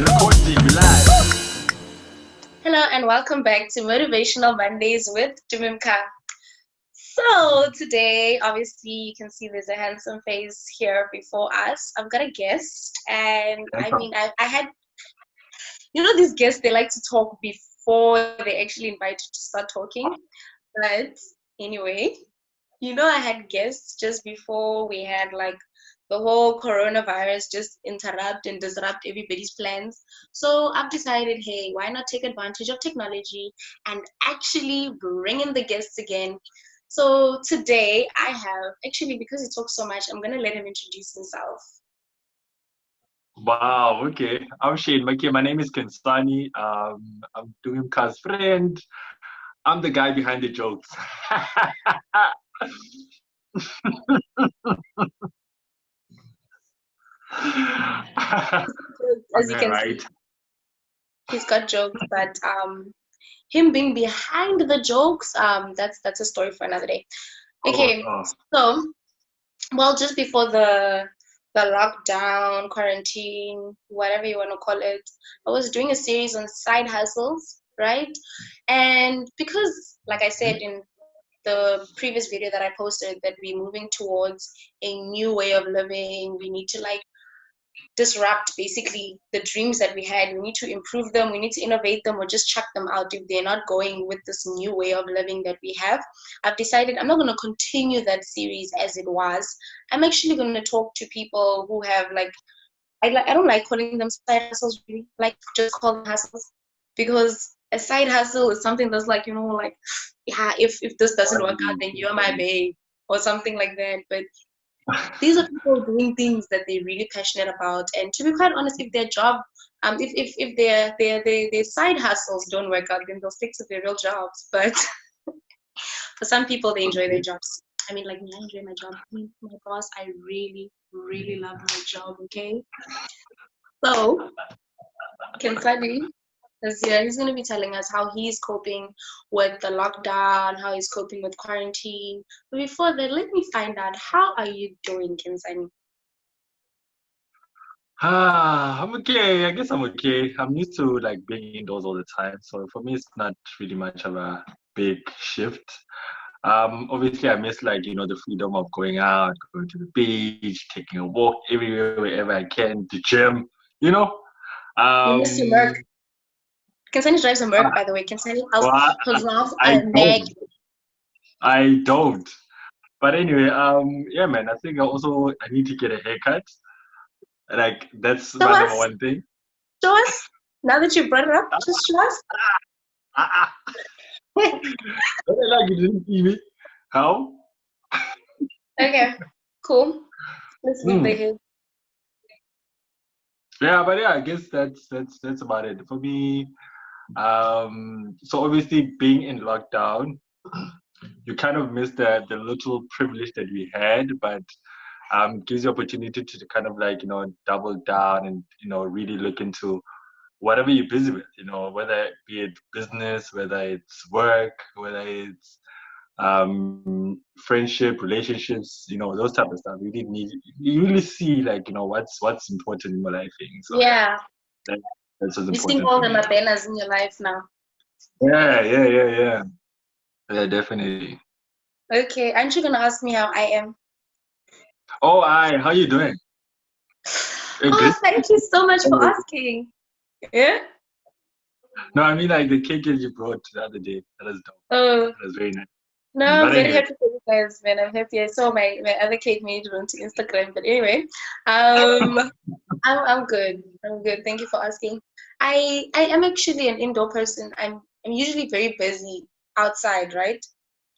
recording live. Hello and welcome back to Motivational Mondays with Tumi Mkha. So today, obviously, you can see there's a handsome face here before us. I've got a guest, and I had, these guests, they like to talk before they actually invite you to start talking. But anyway, I had guests just before we had like the whole coronavirus just interrupt and disrupt everybody's plans. So I've decided, hey, why not take advantage of technology and actually bring in the guests again? So today I have, actually, because he talks so much, I'm going to let him introduce himself. Wow, okay. I'm Shane. Okay, my name is Nkhensani. I'm Tumi Mkha's friend. I'm the guy behind the jokes. As you can see, he's got jokes, but him being behind the jokes, that's a story for another day. Okay, so well, just before the lockdown, quarantine, whatever you want to call it, I was doing a series on side hustles, right? And because, like I said in the previous video that I posted, that we're moving towards a new way of living, we need to disrupt basically the dreams that we had. We need to improve them, we need to innovate them, or just chuck them out if they're not going with this new way of living that we have. I've decided I'm not going to continue that series as it was. I'm actually going to talk to people who have I don't like calling them side hustles, really. Like, just call them hustles, because a side hustle is something that's yeah, if this doesn't work out, then you're my babe, or something like that. But these are people doing things that they're really passionate about. And to be quite honest, if their job, if their side hustles don't work out, then they'll stick to their real jobs. But for some people, they enjoy their jobs. I mean, like me, I enjoy my job. My boss, I really, really love my job. Okay, so Nkhensani is here. He's going to be telling us how he's coping with the lockdown, how he's coping with quarantine. But before that, let me find out, how are you doing, Nkhensani? I'm okay. I guess I'm okay. I'm used to being indoors all the time. So for me, it's not really much of a big shift. Obviously I miss the freedom of going out, going to the beach, taking a walk everywhere, wherever I can, the gym, you know. You miss your Um, Merc. Nkhensani drives a Merc, by the way. Nkhensani well, has love I a Mac. don't. I don't. But anyway, yeah, man. I need to get a haircut. Like that's Show my number us. one thing. Show us. Now that you brought it up, just show us. You didn't see me. How? Okay, cool. Let's leave the hair. Yeah, but yeah, I guess that's about it for me. So obviously being in lockdown, you kind of miss the little privilege that we had, but gives you opportunity to kind of double down and really look into whatever you're busy with, whether it be it business, whether it's work, whether it's friendship, relationships, those type of stuff. You really see what's important in your life. So Yeah. that's what's You're seeing important all for the me. Mabenas in your life now. Yeah. Yeah, definitely. Okay, aren't you going to ask me how I am? Oh, how you doing? Oh, Good? thank you so much for asking. Yeah? No, I mean the cake that you brought the other day. That was dope. Oh, That was very nice. no, I'm But very anyway. happy for you guys, man. I'm happy. I saw my other cake made it onto Instagram. But anyway, um, I'm good. I'm good. Thank you for asking. I am actually an indoor person. I'm usually very busy outside, right?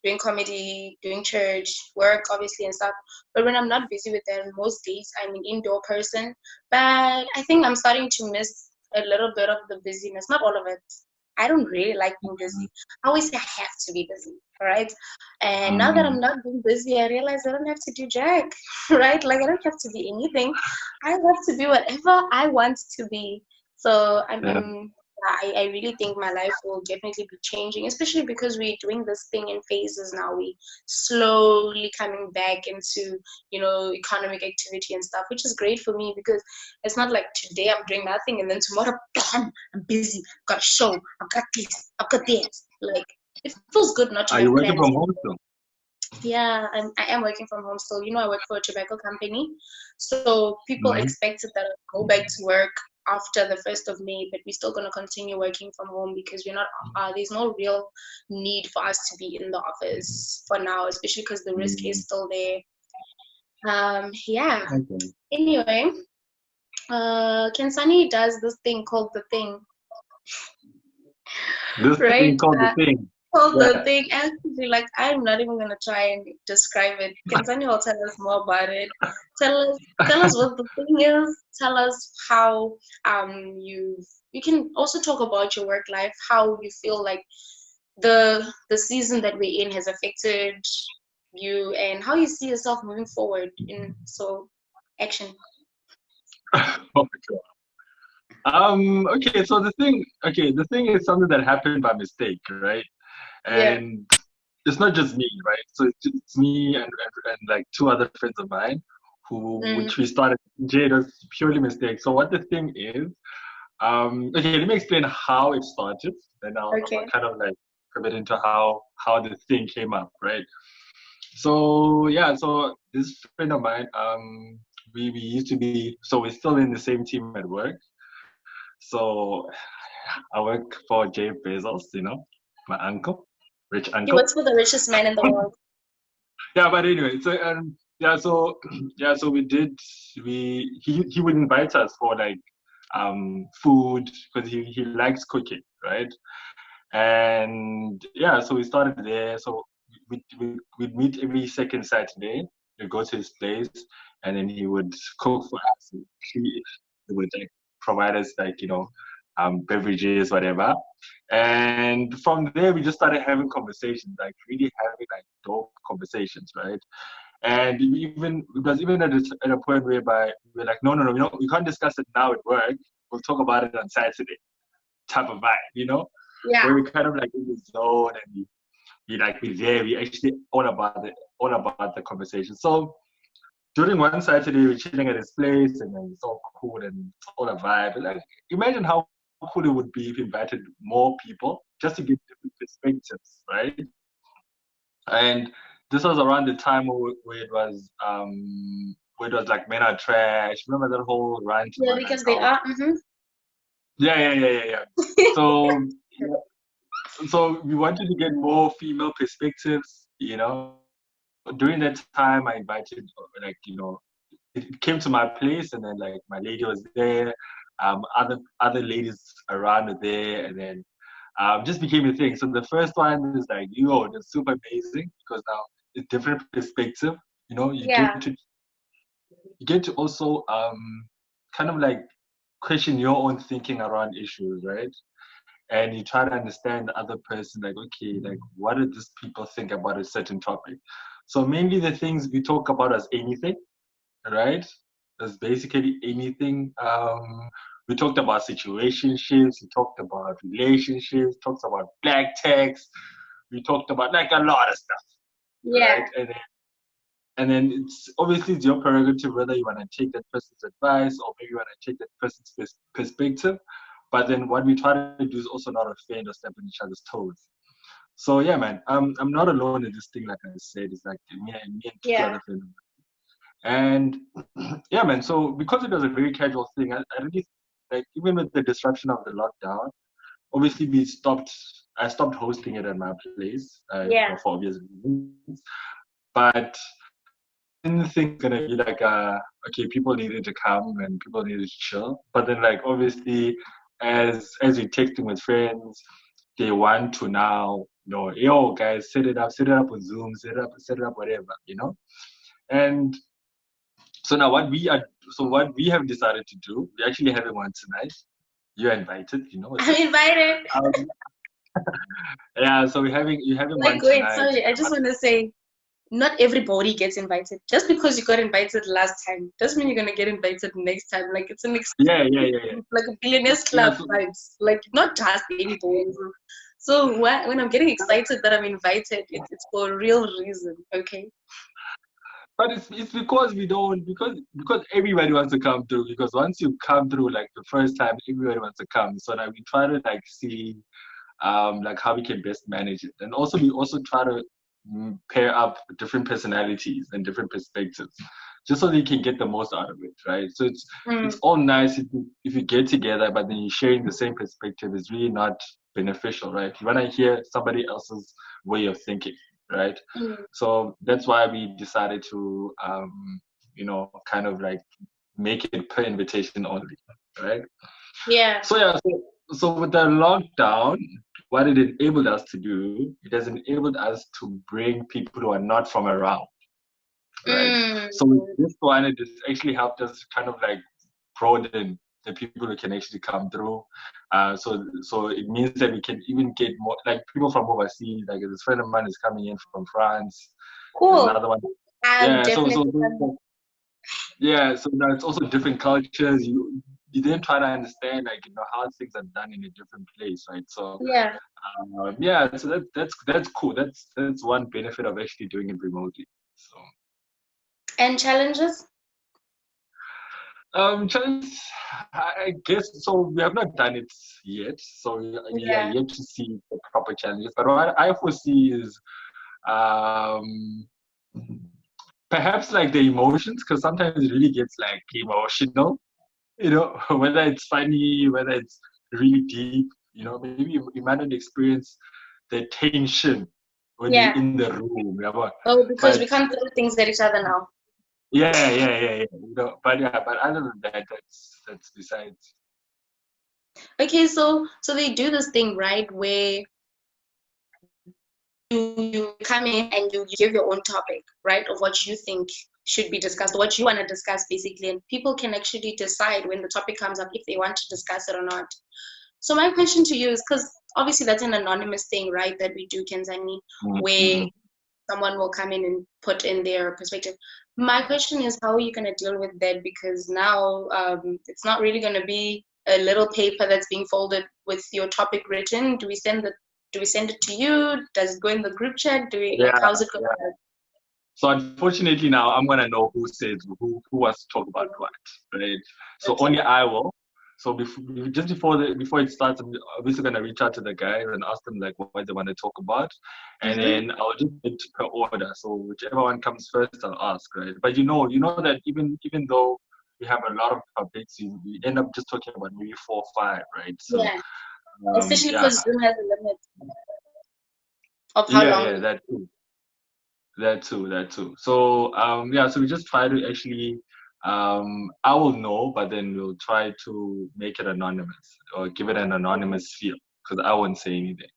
Doing comedy, doing church, work, obviously, and stuff. But when I'm not busy with them, most days I'm an indoor person. But I think I'm starting to miss a little bit of the busyness. Not all of it. I don't really like being busy. I always say I have to be busy, all right? And now that I'm not being busy, I realize I don't have to do jack, right? Like, I don't have to be anything. I have to be whatever I want to be. So Yeah. I really think my life will definitely be changing, especially because we're doing this thing in phases now. We slowly coming back into, economic activity and stuff, which is great for me because it's not like today I'm doing nothing and then tomorrow, bam, I'm busy, I've got a show, I've got this, I've got this. Like, it feels good not to Are have you working plans. from home still? Yeah, I am working from home still. I work for a tobacco company. So people expected that I'll go back to work after the 1st of May, but we're still going to continue working from home because we're not, there's no real need for us to be in the office for now, especially because the risk is still there. Yeah. Okay. Anyway, Nkhensani does this thing called the thing, This right? thing called the thing. Called the Yeah. thing. Actually, like, I'm not even gonna try and describe it. Nkhensani will tell us more about it. Tell us what the thing is. Tell us how you can also talk about your work life, how you feel like the season that we're in has affected you, and how you see yourself moving forward. Action. Oh my God. Okay, so the thing is something that happened by mistake, right? Yeah. And it's not just me, right? So it's me and like two other friends of mine which we started. It was purely mistake. So what the thing is, okay, let me explain how it started, then I'll kind of like pivot into how the thing came up, right? So yeah, so this friend of mine, we used to be, so we're still in the same team at work. So I work for Bezos, my uncle, rich He uncle. works for the richest man in the world. Yeah, but anyway, so yeah, so yeah, so he would invite us for like food because he likes cooking, right? And yeah, so we started there. So we'd meet every second Saturday. We'd go to his place, and then he would cook for us. He would like provide us like beverages, whatever. And from there, we just started having conversations, like really having like dope conversations, right? And it was even at a point whereby we were like, no, we can't discuss it now at work. We'll talk about it on Saturday, type of vibe. Yeah. Where we kind of like in the zone and we're there. We actually all about the conversation. So during one Saturday, we're chilling at his place, and then it's all cool and it's all a vibe. Like, imagine how cool it would be if we invited more people just to get different perspectives, right? And this was around the time where it was like men are trash. Remember that whole rant Yeah, about like because they how are. yeah. So so we wanted to get more female perspectives, During that time, I invited, like, it came to my place, and then like my lady was there, other ladies around were there, and then just became a thing. So the first one is like, that's super amazing because now it's different perspective. You Yeah. get to also kind of like question your own thinking around issues, right? And you try to understand the other person, like, okay, like what do these people think about a certain topic? So mainly the things we talk about as anything, right? As basically anything. We talked about situationships, we talked about relationships, talked about black text, we talked about like a lot of stuff, Yeah. right? And then it's obviously it's your prerogative whether you want to take that person's advice or maybe you want to take that person's perspective. But then what we try to do is also not offend or step on each other's toes. So yeah, man, I'm not alone in this thing. Like I said, it's like me and two Yeah. other friends. And yeah, man. So because it was a very casual thing, I really like even with the disruption of the lockdown. Obviously, I stopped hosting it at my place, Yeah. for obvious reasons. But I didn't think it's gonna be like okay, people needed to come and people needed to chill. But then like obviously as you're texting with friends, they want to now, yo guys, set it up on Zoom, set it up, whatever. And so now what we have decided to do, we're actually having one tonight. You're invited, I'm invited. Um, yeah, so you're having one Wait, tonight. sorry, I just want to say, not everybody gets invited. Just because you got invited last time doesn't mean you're gonna get invited next time. Like it's an like a billionaires club vibes. Like not just anybody. So when I'm getting excited that I'm invited, it's for a real reason. Okay. But it's because we don't because everybody wants to come through, because once you come through like the first time, everybody wants to come. So now we try to like see like how we can best manage it. And also we also try to pair up different personalities and different perspectives, just so that you can get the most out of it, right? So it's all nice if you get together, but then you're sharing the same perspective is really not beneficial, right? You want to hear somebody else's way of thinking, right? So that's why we decided to kind of like make it per invitation only, right? Yeah. So with the lockdown, what it enabled us to do, it has enabled us to bring people who are not from around, right? So with this one, it has actually helped us kind of like broaden the people who can actually come through. So it means that we can even get more like people from overseas. Like this friend of mine is coming in from France. Cool. There's another one. Yeah, so now it's also different cultures. You then try to understand like how things are done in a different place, right? So so that's cool. That's one benefit of actually doing it remotely. So and challenges. Challenges, I guess so. We have not done it yet, so we are yet to see the proper challenges. But what I foresee is perhaps like the emotions, because sometimes it really gets like emotional. Whether it's funny, whether it's really deep. Maybe you might not experience the tension when you're in the room. Oh, because we can't throw things at each other now. Yeah. But other than that, that's besides. Okay, so they do this thing, right, where you come in and you give your own topic, right, of what you think should be discussed, what you want to discuss, basically, and people can actually decide when the topic comes up if they want to discuss it or not. So my question to you is, because obviously that's an anonymous thing, right, that we do, Nkhensani, where someone will come in and put in their perspective. My question is, how are you going to deal with that? Because now it's not really going to be a little paper that's being folded with your topic written. Do we send it to you? Does it go in the group chat? How's it going? So unfortunately now I'm gonna know who says who wants to talk about what, right? So only I will. So before it starts, I'm obviously gonna reach out to the guys and ask them like what they want to talk about, and then I'll just do it per order. So whichever one comes first, I'll ask, right? But you know that even though we have a lot of topics, we end up just talking about maybe 4 or 5, right? So especially because Zoom has a limit of how long. Yeah, that too. So so we just try to actually I will know, but then we'll try to make it anonymous or give it an anonymous feel, because I won't say anything.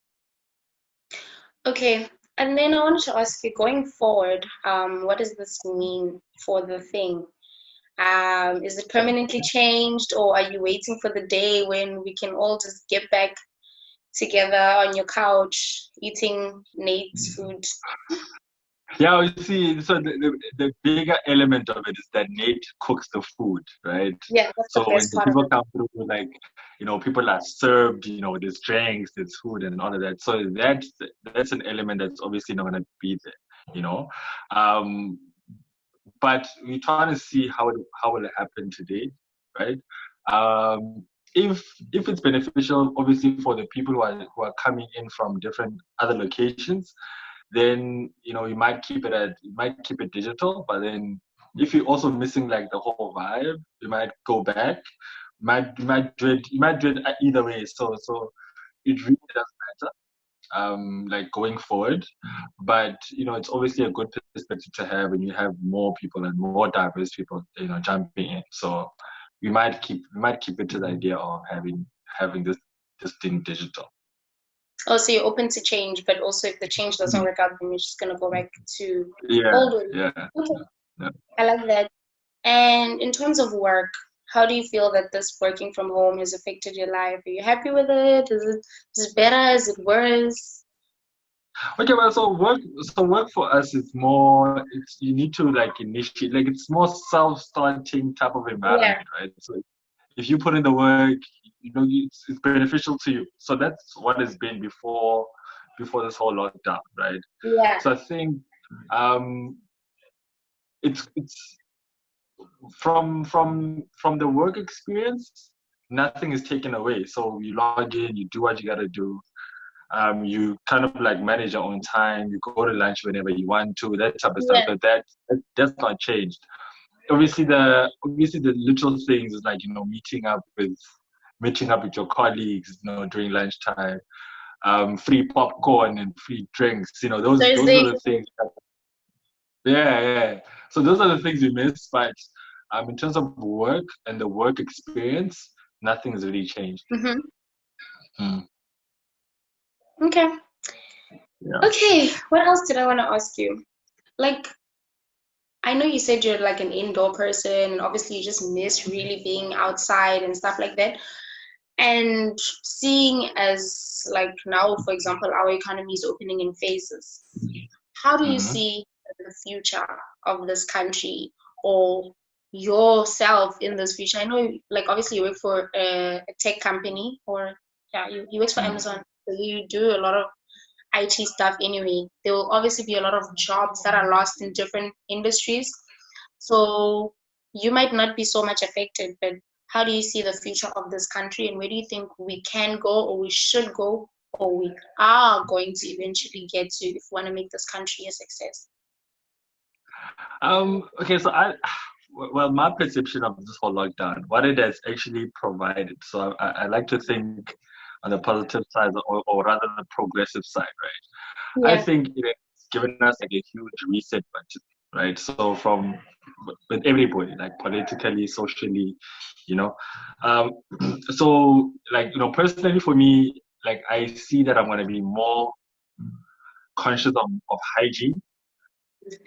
Okay, and then I wanted to ask you, going forward, what does this mean for the thing? Is it permanently changed, or are you waiting for the day when we can all just get back together on your couch eating Nate's food? Yeah, you see, so the bigger element of it is that Nate cooks the food, right? Yeah, that's so the best when part people come through, like, people are served, there's drinks, there's food and all of that. So that's an element that's obviously not going to be there, but we're trying to see how will it happen today, right? If it's beneficial, obviously, for the people who are coming in from different other locations, then you might keep it digital. But then if you're also missing like the whole vibe, you might go back. You might do it either way. So it really doesn't matter. Like going forward, but it's obviously a good perspective to have when you have more people and more diverse people jumping in. So we might keep it to the idea of having this thing digital. Oh, so you're open to change, but also if the change doesn't work out, then you're just gonna go back to old ways. Okay. Yeah. I like that. And in terms of work, how do you feel that this working from home has affected your life? Are you happy with it? Is it better? Is it worse? Okay, well, so work for us is more. It's you need to like initiate, like it's more self-starting type of Yeah, environment, right? So if you put in the work, it's beneficial to you. So that's what it's been before this whole lockdown, right? yeah, So I think um, it's from the work experience, nothing is taken away. So you log in, you do what you gotta do. You kind of like manage your own time. You go to lunch whenever you want to, that type of stuff. yeah. So that's not changed. Obviously the little things is like meeting up with your colleagues, during lunchtime. Free popcorn and free drinks. Those are Thursday. the things. Yeah, yeah. So those are the things you miss. But in terms of work and the work experience, nothing's really changed. Mm-hmm. Mm, Okay. yeah. Okay. What else did I want to ask you? Like, I know you said you're like an indoor person, and obviously you just miss really being outside and stuff like that. And seeing as like now, for example, our economy is opening in phases. How do you Hmm. see the future of this country or yourself in this future? I know, like, obviously you work for a tech company, or yeah, you work for Amazon, so you do a lot of IT stuff anyway. There will obviously be a lot of jobs that are lost in different industries. So you might not be so much affected, but how do you see the future of this country, and where do you think we can go or we should go or we are going to eventually get to if we want to make this country a success? Okay, so well, my perception of this whole lockdown, what it has actually provided. So I like to think on the positive side, or rather the progressive side, right? I Yeah, think it has given us like a huge reset button, right? So with everybody, like politically, socially, you know. Um, so like personally for me, like I see that I'm gonna be more conscious of hygiene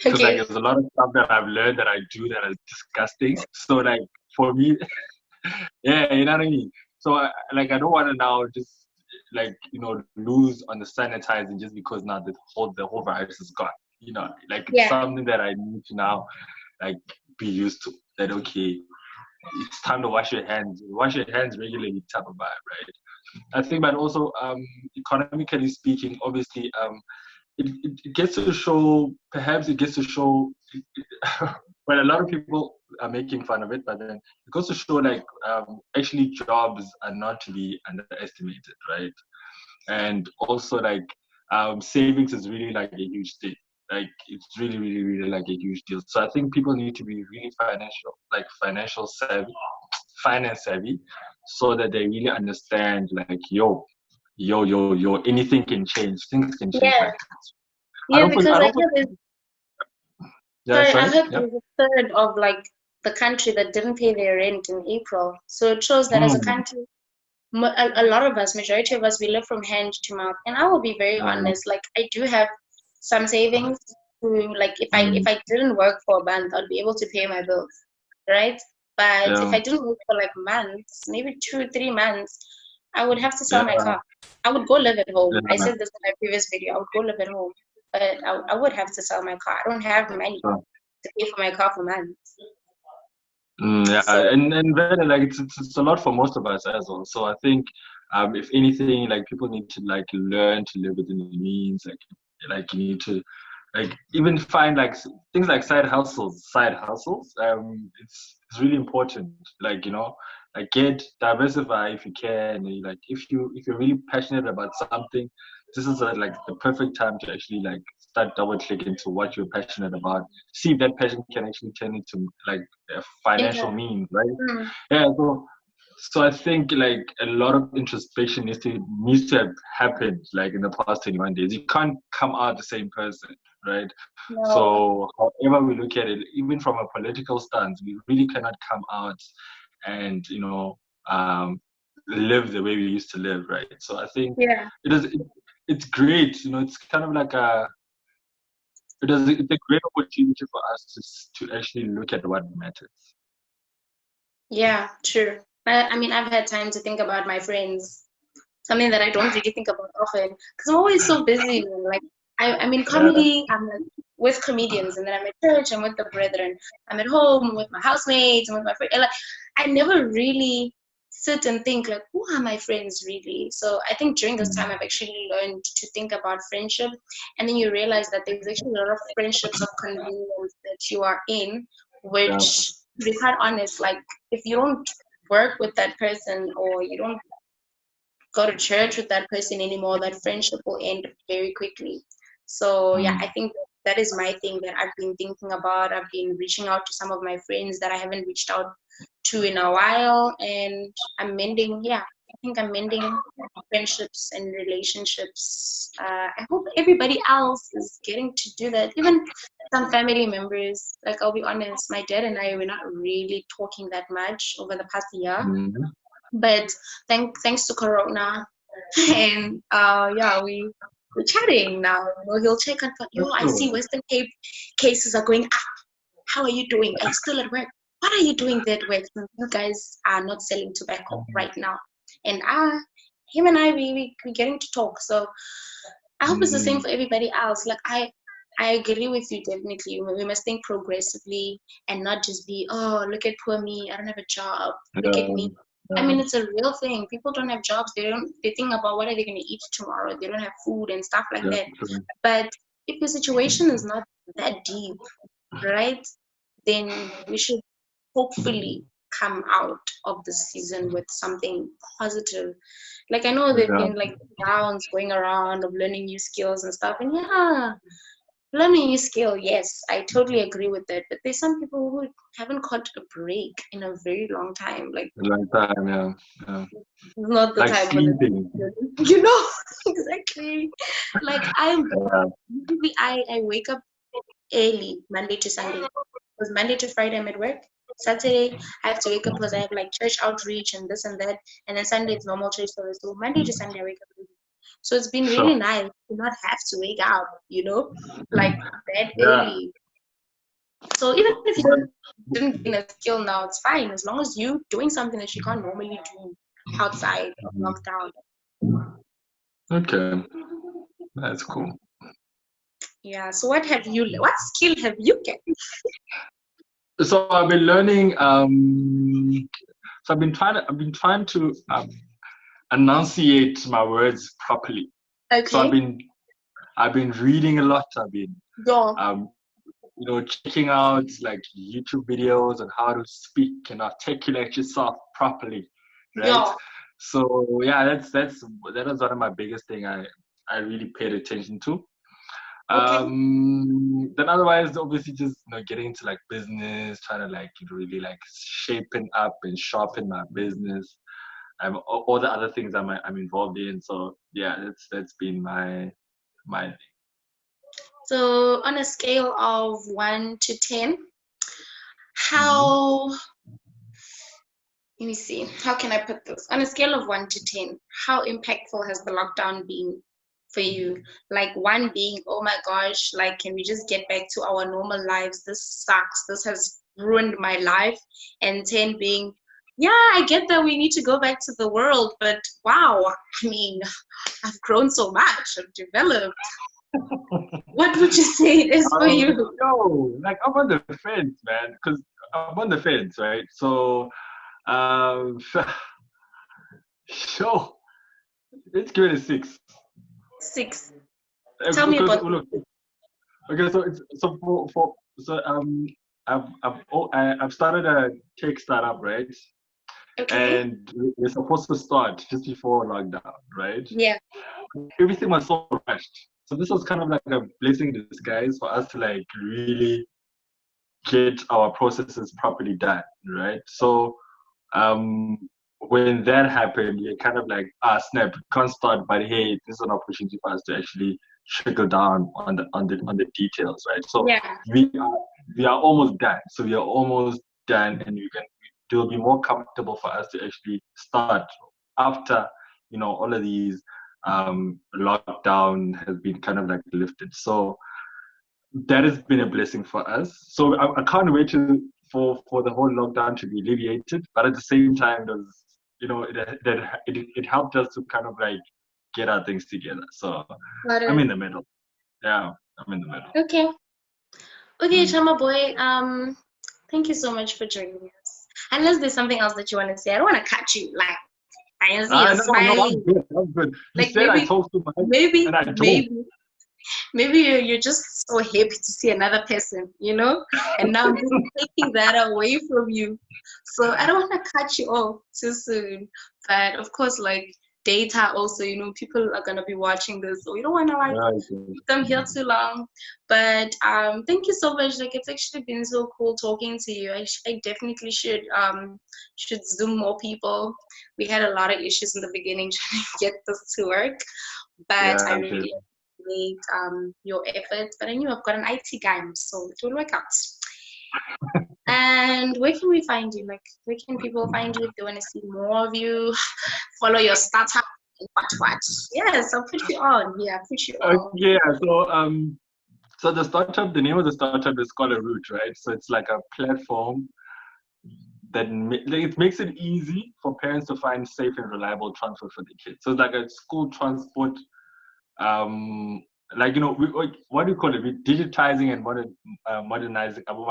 because like okay, there's a lot of stuff that I've learned that I do that is disgusting. So like for me, yeah, you know what I mean. So I don't want to now just like lose on the sanitizing just because now the whole virus is gone. Like it's yeah, something that I need to now like be used to. That okay, it's time to wash your hands. Wash your hands regularly, type of vibe, right? I think, but also economically speaking, obviously, it gets to show, perhaps it gets to show, well, a lot of people are making fun of it, but then it goes to show like actually jobs are not to be underestimated, right? And also like savings is really like a huge thing. Like it's really, really, really like a huge deal. So I think people need to be really financial savvy, finance savvy, so that they really understand like yo, anything can change. Things can change yeah, like I yeah. don't put Because I I don't put heard there's, yeah, sorry, I sorry. heard Yeah. there's a third of like the country that didn't pay their rent in April. So it shows that as a Mm, country, a lot of us, majority of us, we live from hand to mouth. And I will be very mm, honest, like I do have some savings to like if mm, I didn't work for a month, I'd be able to pay my bills, right? But if yeah, I didn't work for like months, maybe 2, 3 months, I would have to sell my yeah, car. I would go live at home. I yeah. said this in my previous video. I would go live at home, but I would have to sell my car. I don't have money So, to pay for my car for months. yeah, So and really, like it's a lot for most of us as well. So I think, if anything, like people need to like learn to live within the means. Like you need to like even find like things like side hustles. It's really important. Like like get diversify if you can. Like if you're really passionate about something, this is like the perfect time to actually like start double click into what you're passionate about. See if that passion can actually turn into like a financial income. means, right? Hmm. Yeah. So I think like a lot of introspection needs to have happened like in the past 21 days. You can't come out the same person, right? No. So however we look at it, even from a political stance, we really cannot come out and um, live the way we used to live, right? So I think Yeah. it is it's great. It's kind of like it's a great opportunity for us to actually look at what matters. Yeah, true. I mean, I've had time to think about my friends, something that I don't really think about often because I'm always so busy. Like, I'm in comedy, I'm with comedians, and then I'm at church, I'm with the brethren, I'm at home with my housemates, and with my friends. Like, I never really sit and think like, who are my friends really? So I think during this time I've actually learned to think about friendship, and then you realize that there's actually a lot of friendships of convenience that you are in, which, to be quite honest, like if you don't work with that person or you don't go to church with that person anymore, that friendship will end very quickly. So yeah, I think that is my thing that I've been thinking about. I've been reaching out to some of my friends that I haven't reached out to in a while, and I'm mending. Yeah, I think I'm mending friendships and relationships. I hope everybody else is getting to do that. Even some family members. Like, I'll be honest, my dad and I were not really talking that much over the past year, but thanks to Corona, and yeah, we're chatting now. You know, he'll check on, I see Western Cape cases are going up. How are you doing? Are you still at work? What are you doing there at work? You guys are not selling tobacco right now. And him and I, we getting to talk. So I hope it's the same for everybody else. Like, I agree with you definitely. We must think progressively and not just be, oh, look at poor me, I don't have a job. Look at me. I mean, it's a real thing. People don't have jobs. They think about what are they going to eat tomorrow. They don't have food and stuff like that. But if the situation is not that deep, right, then we should hopefully come out of the season with something positive. Like, I know there've been like rounds going around of learning new skills and stuff, and yeah, learning new skill, yes, I totally agree with that. But there's some people who haven't caught a break in a very long time. Like, a long time, yeah. Not the Like time for sleeping. you know, exactly. Like, usually I wake up early Monday to Sunday. Because Monday to Friday I'm at work. Saturday I have to wake up because I have like church outreach and this and that. And then Sunday it's normal church service. So Monday to Sunday I wake up early. So it's been really nice to not have to wake up, you know, like that early. So even if you didn't gain a skill now, it's fine as long as you doing something that you can't normally do outside of lockdown. Okay, that's cool. Yeah. So what skill have you gained? So I've been learning. So I've been trying to enunciate my words properly. Okay. So I've been reading a lot. I've been checking out like YouTube videos on how to speak and articulate yourself properly, right? Yeah. So yeah, that is one of my biggest thing I really paid attention to. Okay. Then otherwise, obviously, just getting into like business, trying to like really like shapen up and sharpen my business. All the other things I'm involved in. So yeah, that's been my thing. So on a scale of 1 to 10, how, let me see, how can I put this? On a scale of 1 to 10, how impactful has the lockdown been for you? Like, 1 being, oh my gosh, like, can we just get back to our normal lives? This sucks. This has ruined my life. And 10 being, yeah, I get that we need to go back to the world, but wow, I mean, I've grown so much, I've developed. What would you say it is for you? No, like I'm on the fence, man, because I'm on the fence, right? So, sure, let's give it a 6. 6. Tell me about it. Okay, I've started a tech startup, right? Okay. And we're supposed to start just before lockdown, right? Yeah. Everything was so rushed. So this was kind of like a blessing in disguise for us to like really get our processes properly done, right? So when that happened, you're kind of like, snap, can't start, but hey, this is an opportunity for us to actually trickle down on the details, right? So yeah. we are almost done. So we are almost done, and it will be more comfortable for us to actually start after all of these lockdown has been kind of like lifted. So that has been a blessing for us. So I can't wait for the whole lockdown to be alleviated. But at the same time, it helped us to kind of like get our things together. So I'm in the middle. Yeah, I'm in the middle. Okay. Okay, Chama boy. Thank you so much for joining us. Unless there's something else that you want to say, I don't want to cut you. Like I see you're No, I'm smiling. good. I'm good. You Like said I talk too much, and I don't. maybe you're just so happy to see another person, you know? And now I'm just taking that away from you. So I don't want to cut you off too soon. But of course, like data also, you know, people are gonna be watching this, so you don't want to like keep them here too long. But thank you so much. Like it's actually been so cool talking to you. I definitely should Zoom more people. We had a lot of issues in the beginning trying to get this to work, but I really appreciate your efforts. But I knew I've got an IT guy, so it will work out. And where can we find you? Like, where can people find you if they want to see more of you? Follow your startup and what? Yes, I'll put you on. Yeah, I'll put you on. Yeah. So the name of the startup is Scholar Root, right? So it's like a platform that it makes it easy for parents to find safe and reliable transport for their kids. So it's like a school transport, like what do you call it? We're digitizing and modernizing Abu,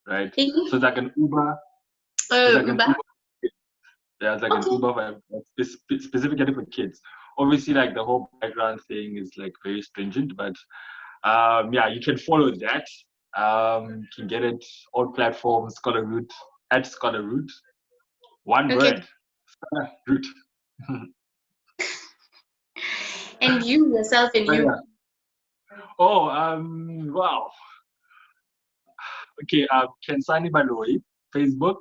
right? Mm-hmm. So it's like an Uber. Uber. Yeah, it's like an Uber specifically for kids. Obviously, like the whole background thing is like very stringent, but yeah, you can follow that. You can get it on platforms, Scholar Root, at Scholar Root. One word, Scholar Root. And you yourself and you. Yeah. Oh, wow. Okay, Nkhensani Baloi, Facebook,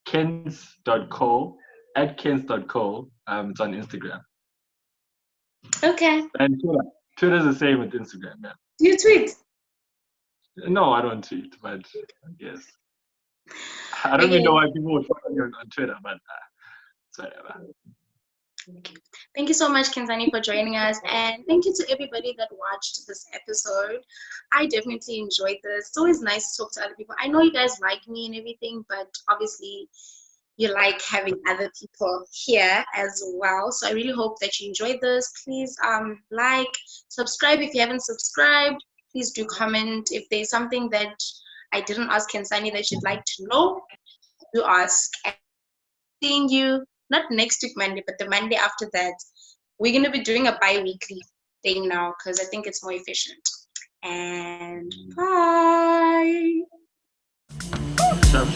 Kens.co, at Kens.co. It's on Instagram. Okay. And Twitter. Twitter's the same with Instagram, yeah. Do you tweet? No, I don't tweet, but I guess. I don't even know why people would follow you on Twitter, but it's whatever. Okay. Thank you so much, Nkhensani, for joining us, and thank you to everybody that watched this episode. I definitely enjoyed this. It's always nice to talk to other people. I know you guys like me and everything, but obviously you like having other people here as well. So I really hope that you enjoyed this. Please like, subscribe if you haven't subscribed. Please do comment if there's something that I didn't ask Nkhensani that you'd like to know. Do ask. And seeing you not next week Monday, but the Monday after that. We're going to be doing a bi-weekly thing now because I think it's more efficient. And bye. Sharp.